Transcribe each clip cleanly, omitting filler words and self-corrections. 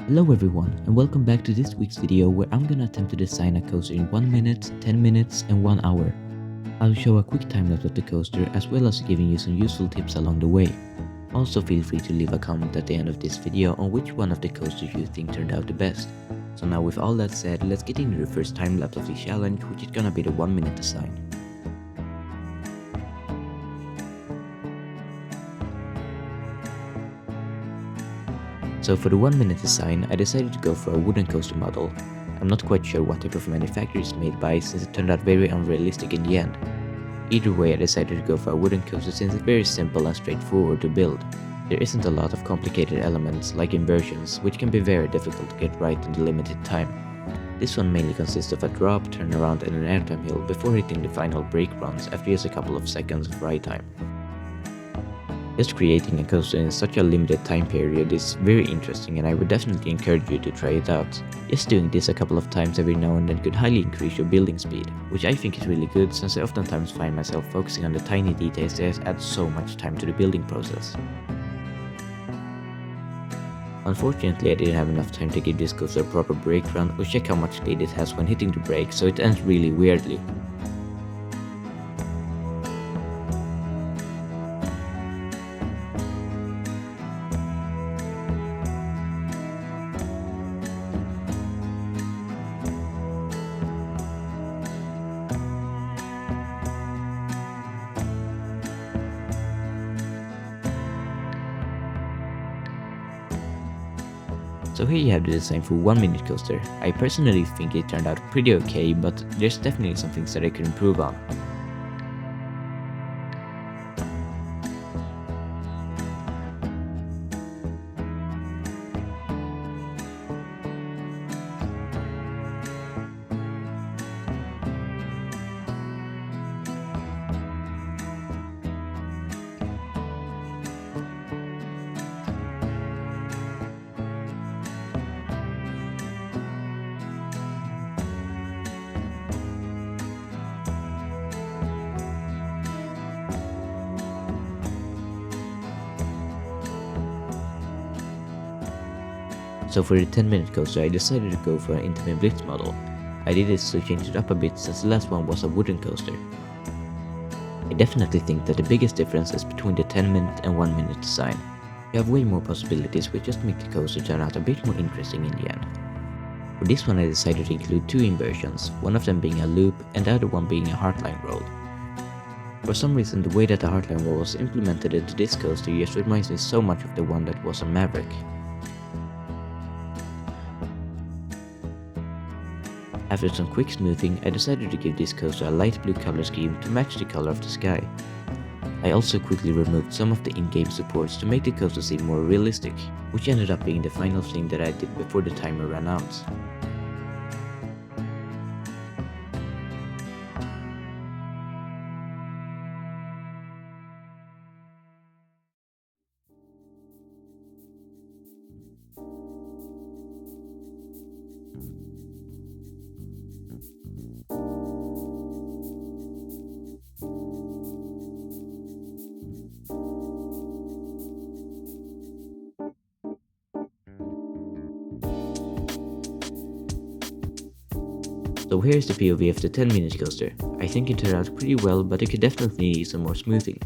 Hello everyone, and welcome back to this week's video where I'm gonna attempt to design a coaster in 1 minute, 10 minutes and 1 hour. I'll show a quick time lapse of the coaster as well as giving you some useful tips along the way. Also feel free to leave a comment at the end of this video on which one of the coasters you think turned out the best. So now with all that said, let's get into the first time lapse of the challenge, which is gonna be the 1 minute design. So for the 1 minute design, I decided to go for a wooden coaster model. I'm not quite sure what type of manufacturer it's made by since it turned out very unrealistic in the end. Either way, I decided to go for a wooden coaster since it's very simple and straightforward to build. There isn't a lot of complicated elements like inversions, which can be very difficult to get right in the limited time. This one mainly consists of a drop, turnaround and an airtime hill before hitting the final brake runs after just a couple of seconds of ride time. Just creating a coaster in such a limited time period is very interesting and I would definitely encourage you to try it out. Just doing this a couple of times every now and then could highly increase your building speed, which I think is really good since I oftentimes find myself focusing on the tiny details that add so much time to the building process. Unfortunately, I didn't have enough time to give this coaster a proper brake run or check how much speed it has when hitting the brake, so it ends really weirdly. So here you have the design for 1 minute coaster. I personally think it turned out pretty okay, but there's definitely some things that I could improve on. So for the 10 minute coaster, I decided to go for an Intamin Blitz model. I did this to change it up a bit since the last one was a wooden coaster. I definitely think that the biggest difference is between the 10 minute and 1 minute design. You have way more possibilities which just make the coaster turn out a bit more interesting in the end. For this one I decided to include two inversions, one of them being a loop and the other one being a heartline roll. For some reason the way that the heartline roll was implemented into this coaster just reminds me so much of the one that was on Maverick. After some quick smoothing, I decided to give this coaster a light blue color scheme to match the color of the sky. I also quickly removed some of the in-game supports to make the coaster seem more realistic, which ended up being the final thing that I did before the timer ran out. So here's the POV of the 10 minute coaster. I think it turned out pretty well, but it could definitely use some more smoothing.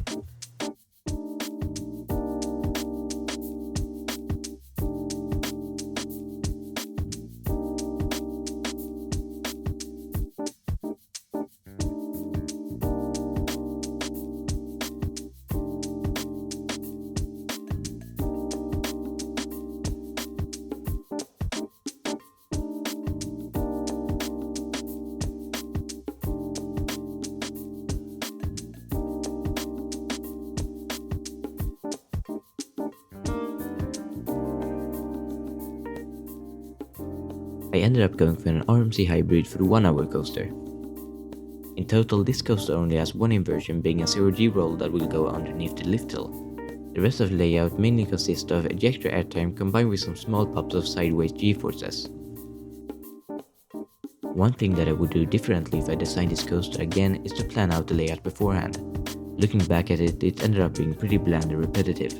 I ended up going for an RMC hybrid for the 1 hour coaster. In total, this coaster only has one inversion, being a 0G roll that will go underneath the lift hill. The rest of the layout mainly consists of ejector airtime combined with some small pops of sideways G-forces. One thing that I would do differently if I designed this coaster again is to plan out the layout beforehand. Looking back at it, it ended up being pretty bland and repetitive.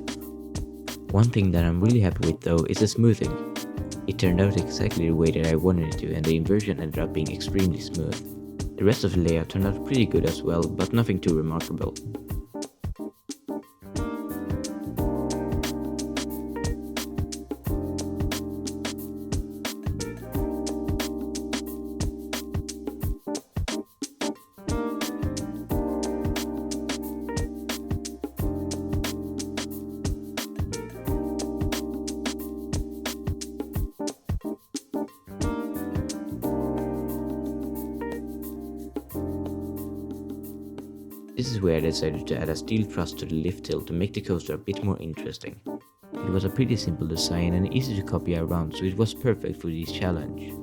One thing that I'm really happy with though is the smoothing. It turned out exactly the way that I wanted it to, and the inversion ended up being extremely smooth. The rest of the layout turned out pretty good as well, but nothing too remarkable. This is where I decided to add a steel truss to the lift hill to make the coaster a bit more interesting. It was a pretty simple design and easy to copy around, so it was perfect for this challenge.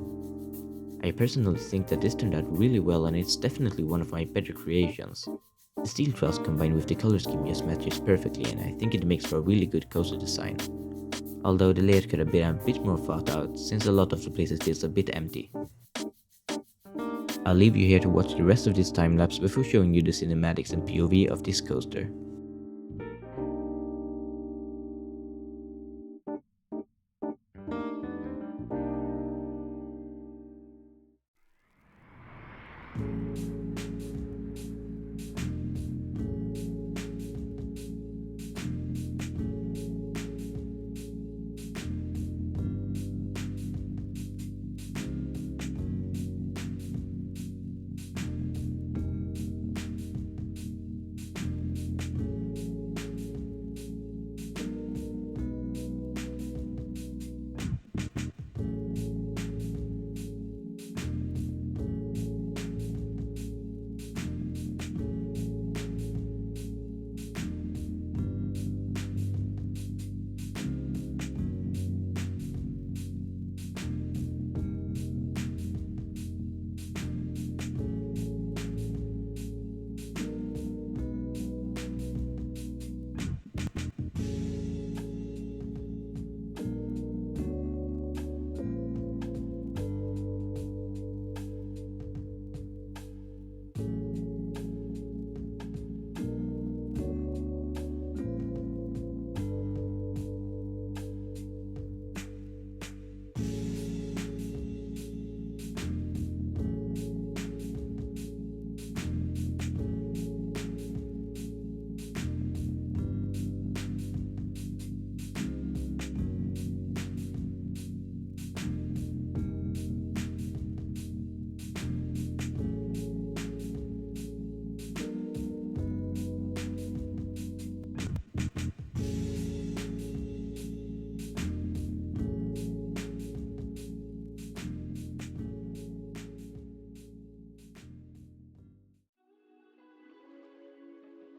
I personally think that this turned out really well, and it's definitely one of my better creations. The steel truss combined with the color scheme just matches perfectly, and I think it makes for a really good coaster design. Although the layout could have been a bit more thought out, since a lot of the places feels a bit empty. I'll leave you here to watch the rest of this time lapse before showing you the cinematics and POV of this coaster.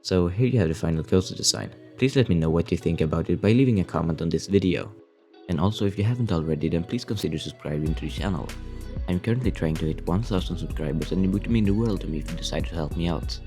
So here you have the final coaster design. Please let me know what you think about it by leaving a comment on this video. And also, if you haven't already, then please consider subscribing to the channel. I'm currently trying to hit 1000 subscribers, and it would mean the world to me if you decide to help me out.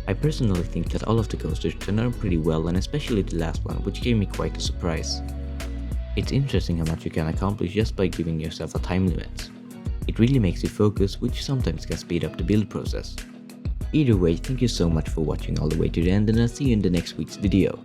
I personally think that all of the coasters turned out pretty well, and especially the last one, which gave me quite a surprise. It's interesting how much you can accomplish just by giving yourself a time limit. It really makes you focus, which sometimes can speed up the build process. Either way, thank you so much for watching all the way to the end, and I'll see you in the next week's video.